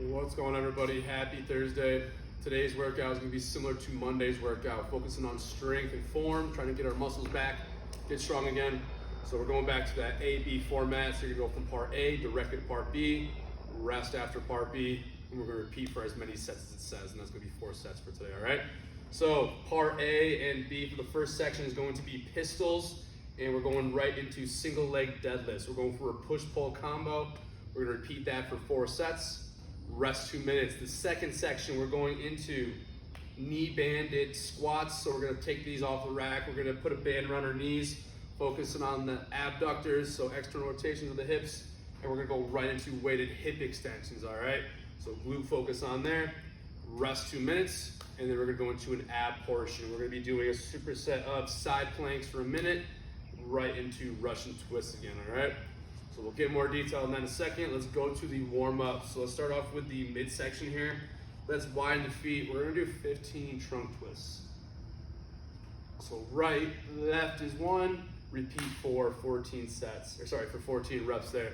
What's going on, everybody? Happy Thursday. Today's workout is going to be similar to Monday's workout, focusing on strength and form, trying to get our muscles back, get strong again. So we're going back to that A-B format. So you're going to go from part A directly to part B, rest after part B, and we're going to repeat for as many sets as it says, and that's going to be 4 sets for today, all right? So part A and B for the first section is going to be pistols, and we're going right into single leg deadlifts. We're going for a push-pull combo. We're going to repeat that for 4 sets. Rest 2 minutes. The second section, we're going into knee banded squats. So we're going to take these off the rack. We're going to put a band around our knees, focusing on the abductors, so external rotations of the hips, and we're going to go right into weighted hip extensions, all right? So glute focus on there. Rest 2 minutes, and then we're going to go into an ab portion. We're going to be doing a superset of side planks for a minute, right into Russian twists again, all right? So we'll get more detail on that in a second. Let's go to the warm-up. So let's start off with the midsection here. Let's widen the feet. We're gonna do 15 trunk twists. So right, left is 1, repeat for 14 sets, or sorry, for 14 reps there.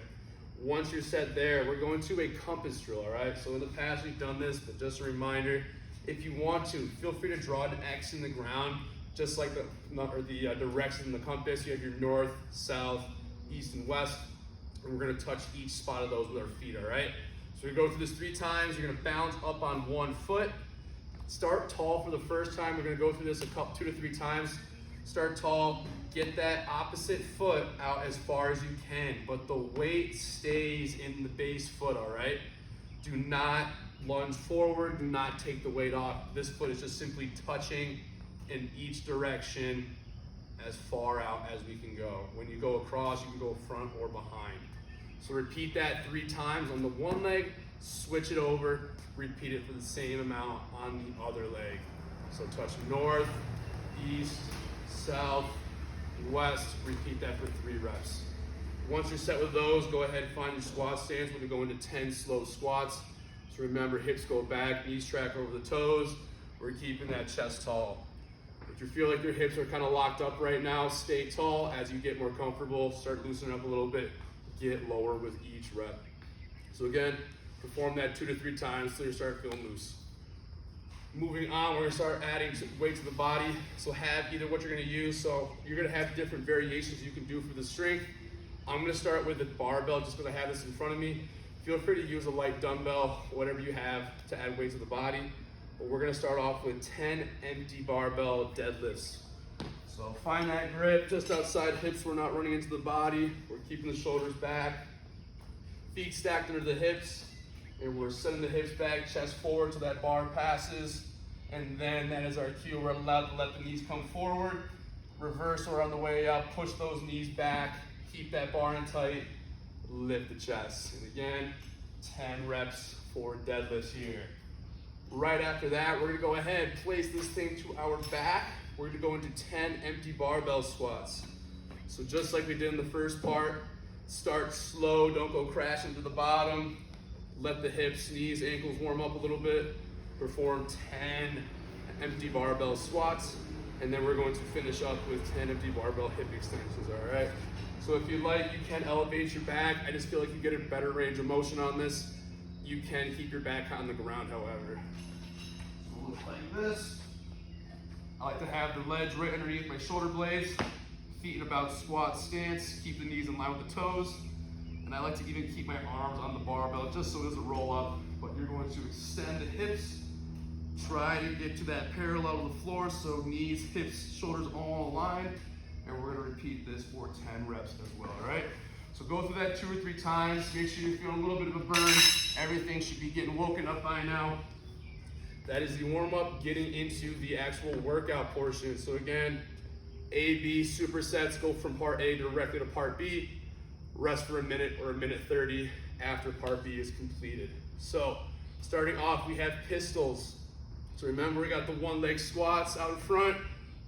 Once you're set there, we're going to a compass drill, all right? So in the past we've done this, but just a reminder, if you want to, feel free to draw an X in the ground, just like the direction in the compass. You have your north, south, east, and west. And we're gonna touch each spot of those with our feet, all right? So we go through this 3 times. You're gonna bounce up on 1 foot. Start tall for the first time. We're gonna go through this 2 to 3 times. Start tall, get that opposite foot out as far as you can, but the weight stays in the base foot, all right? Do not lunge forward, do not take the weight off. This foot is just simply touching in each direction as far out as we can go. When you go across, you can go front or behind. So repeat that 3 times on the one leg, switch it over, repeat it for the same amount on the other leg. So touch north, east, south, west, repeat that for 3 reps. Once you're set with those, go ahead and find your squat stance. We're gonna go into 10 slow squats. So remember, hips go back, knees track over the toes. We're keeping that chest tall. If you feel like your hips are kind of locked up right now, stay tall. As you get more comfortable, start loosening up a little bit. Get lower with each rep. So again, perform that 2 to 3 times until you start feeling loose. Moving on, we're gonna start adding weight to the body. So have either what you're gonna use. So you're gonna have different variations you can do for the strength. I'm gonna start with the barbell just because I have this in front of me. Feel free to use a light dumbbell, whatever you have to add weight to the body. But we're gonna start off with 10 empty barbell deadlifts. So find that grip just outside hips. We're not running into the body. We're keeping the shoulders back. Feet stacked under the hips. And we're setting the hips back, chest forward so that bar passes. And then that is our cue. We're allowed to let the knees come forward. Reverse or on the way up, push those knees back. Keep that bar in tight. Lift the chest. And again, 10 reps for deadlifts here. Right after that, we're gonna go ahead, place this thing to our back. We're gonna go into 10 empty barbell squats. So just like we did in the first part, start slow, don't go crashing to the bottom. Let the hips, knees, ankles warm up a little bit. Perform 10 empty barbell squats, and then we're going to finish up with 10 empty barbell hip extensions, all right? So if you like, you can elevate your back. I just feel like you get a better range of motion on this. You can keep your back on the ground, however. So look like this. I like to have the legs right underneath my shoulder blades, feet in about squat stance, keep the knees in line with the toes, and I like to even keep my arms on the barbell just so it doesn't roll up, but you're going to extend the hips, try to get to that parallel with the floor, so knees, hips, shoulders all aligned, and we're gonna repeat this for 10 reps as well, all right? So go through that 2 or 3 times, make sure you're feeling a little bit of a burn. Everything should be getting woken up by now. That is the warm-up, getting into the actual workout portion. So again, A, B supersets, go from part A directly to part B. Rest for a minute or a minute 30 after part B is completed. So starting off, we have pistols. So remember, we got the 1 leg squats out in front,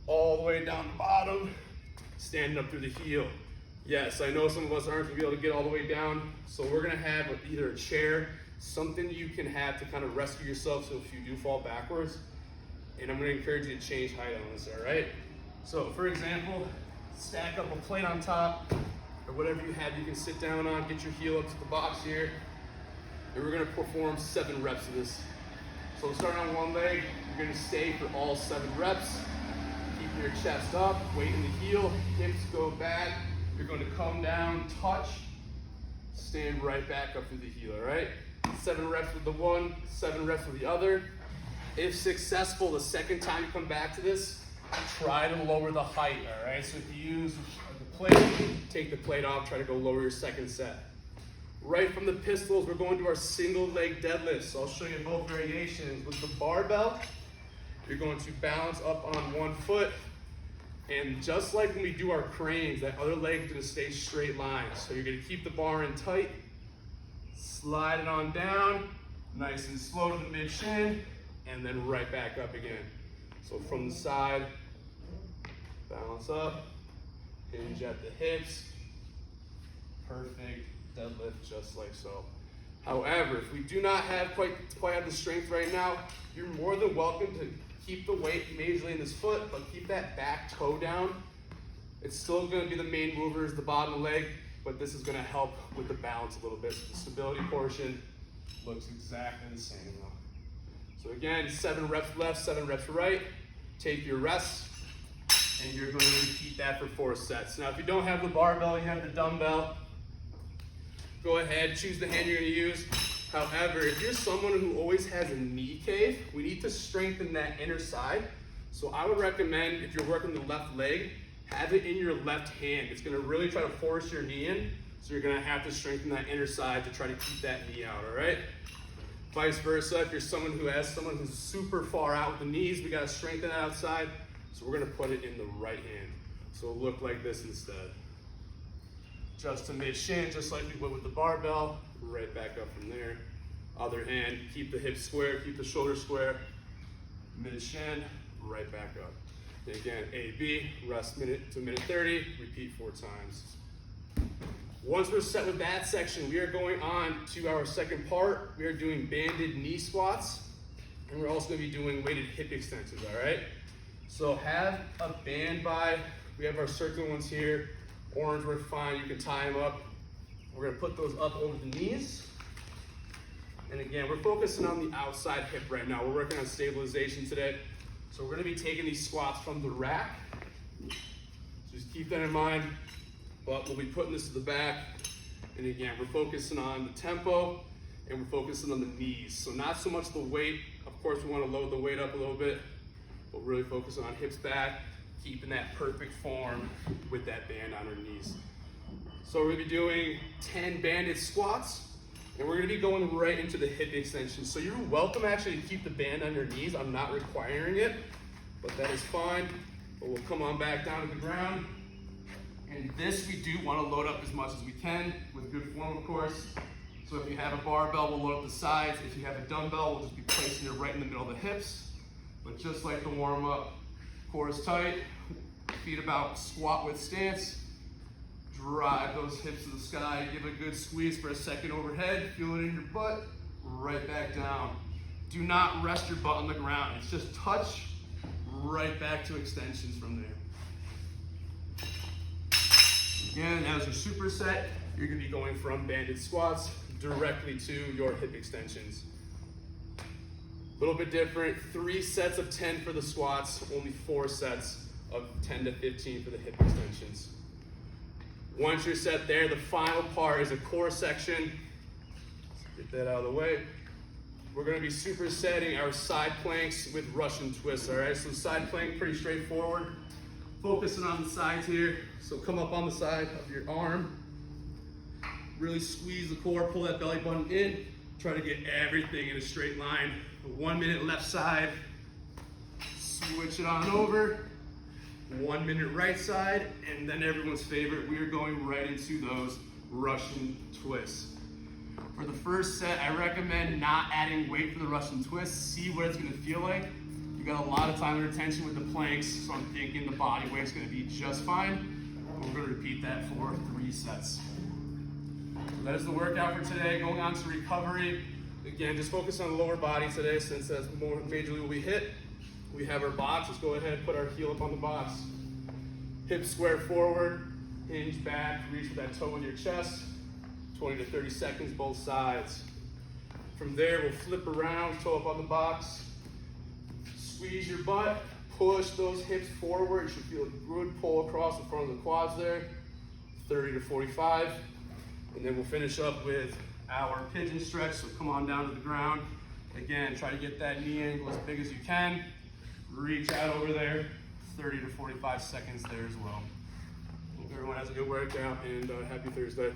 all the way down the bottom, standing up through the heel. Yes, I know some of us aren't gonna be able to get all the way down, so we're gonna have either a chair, something you can have to kind of rescue yourself so if you do fall backwards. And I'm gonna encourage you to change height on this, all right? So for example, stack up a plate on top, or whatever you have you can sit down on, get your heel up to the box here, and we're gonna perform 7 reps of this. So starting on one leg, you're gonna stay for all 7 reps. Keep your chest up, weight in the heel, hips go back. You're going to come down, touch, stand right back up through the heel, all right? 7 reps with the one, 7 reps with the other. If successful, the second time you come back to this, try to lower the height, all right? So if you use the plate, take the plate off, try to go lower your second set. Right from the pistols, we're going to our single leg deadlifts. So I'll show you both variations. With the barbell, you're going to balance up on one foot, and just like when we do our cranes, that other leg is gonna stay straight line. So you're gonna keep the bar in tight, slide it on down, nice and slow to the mid shin, and then right back up again. So from the side, balance up, hinge at the hips, perfect deadlift just like so. However, if we do not have quite have the strength right now, you're more than welcome to keep the weight majorly in this foot, but keep that back toe down. It's still gonna be the main mover is the bottom leg, but this is gonna help with the balance a little bit. So the stability portion looks exactly the same though. So again, 7 reps left, 7 reps right. Take your rest, and you're going to repeat that for 4 sets. Now, if you don't have the barbell, you have the dumbbell, go ahead, choose the hand you're gonna use. However, if you're someone who always has a knee cave, we need to strengthen that inner side. So I would recommend, if you're working the left leg, have it in your left hand. It's gonna really try to force your knee in, so you're gonna have to strengthen that inner side to try to keep that knee out, all right? Vice versa, if you're someone who's super far out with the knees, we gotta strengthen that outside, so we're gonna put it in the right hand. So it'll look like this instead. Just to mid shin, just like we would with the barbell, right back up from there. Other hand, keep the hips square, keep the shoulders square. Mid shin, right back up. And again, A, B, rest minute to minute 30, repeat 4 times. Once we're set with that section, we are going on to our second part. We are doing banded knee squats, and we're also gonna be doing weighted hip extensions, all right? So have a band by, we have our circular ones here. Orange work fine, you can tie them up. We're gonna put those up over the knees. And again, we're focusing on the outside hip right now. We're working on stabilization today. So we're gonna be taking these squats from the rack. Just keep that in mind, but we'll be putting this to the back. And again, we're focusing on the tempo and we're focusing on the knees. So not so much the weight. Of course, we wanna load the weight up a little bit, but really focusing on hips back, keeping that perfect form with that band on our knees. So we're gonna be doing 10 banded squats, and we're gonna be going right into the hip extension. So you're welcome actually to keep the band on your knees. I'm not requiring it, but that is fine. But we'll come on back down to the ground. And this we do wanna load up as much as we can with good form, of course. So if you have a barbell, we'll load up the sides. If you have a dumbbell, we'll just be placing it right in the middle of the hips. But just like the warm up, core is tight, feet about squat width stance. Drive those hips to the sky, give a good squeeze for a second overhead, feel it in your butt, right back down. Do not rest your butt on the ground. It's just touch, right back to extensions from there. Again, as your superset, you're gonna be going from banded squats directly to your hip extensions. A little bit different, 3 sets of 10 for the squats, only 4 sets of 10 to 15 for the hip extensions. Once you're set there, the final part is a core section. Let's get that out of the way. We're gonna be supersetting our side planks with Russian twists, all right? So side plank, pretty straightforward. Focusing on the sides here. So come up on the side of your arm. Really squeeze the core, pull that belly button in. Try to get everything in a straight line. 1 minute left side. Switch it on over. 1 minute right side, and then everyone's favorite, we are going right into those Russian twists. For the first set, I recommend not adding weight for the Russian twists. See what it's gonna feel like. You got a lot of time and attention with the planks, so I'm thinking the body weight's gonna be just fine. We're gonna repeat that for 3 sets. That is the workout for today. Going on to recovery. Again, just focus on the lower body today since that's more majorly what we hit. We have our box. Let's go ahead and put our heel up on the box. Hips square forward, hinge back, reach with that toe in your chest. 20 to 30 seconds, both sides. From there, we'll flip around, toe up on the box, squeeze your butt, push those hips forward. You should feel a good pull across the front of the quads there, 30 to 45. And then we'll finish up with our pigeon stretch. So come on down to the ground. Again, try to get that knee angle as big as you can. Reach out over there, 30 to 45 seconds there as well. Hope everyone has a good workout and happy Thursday.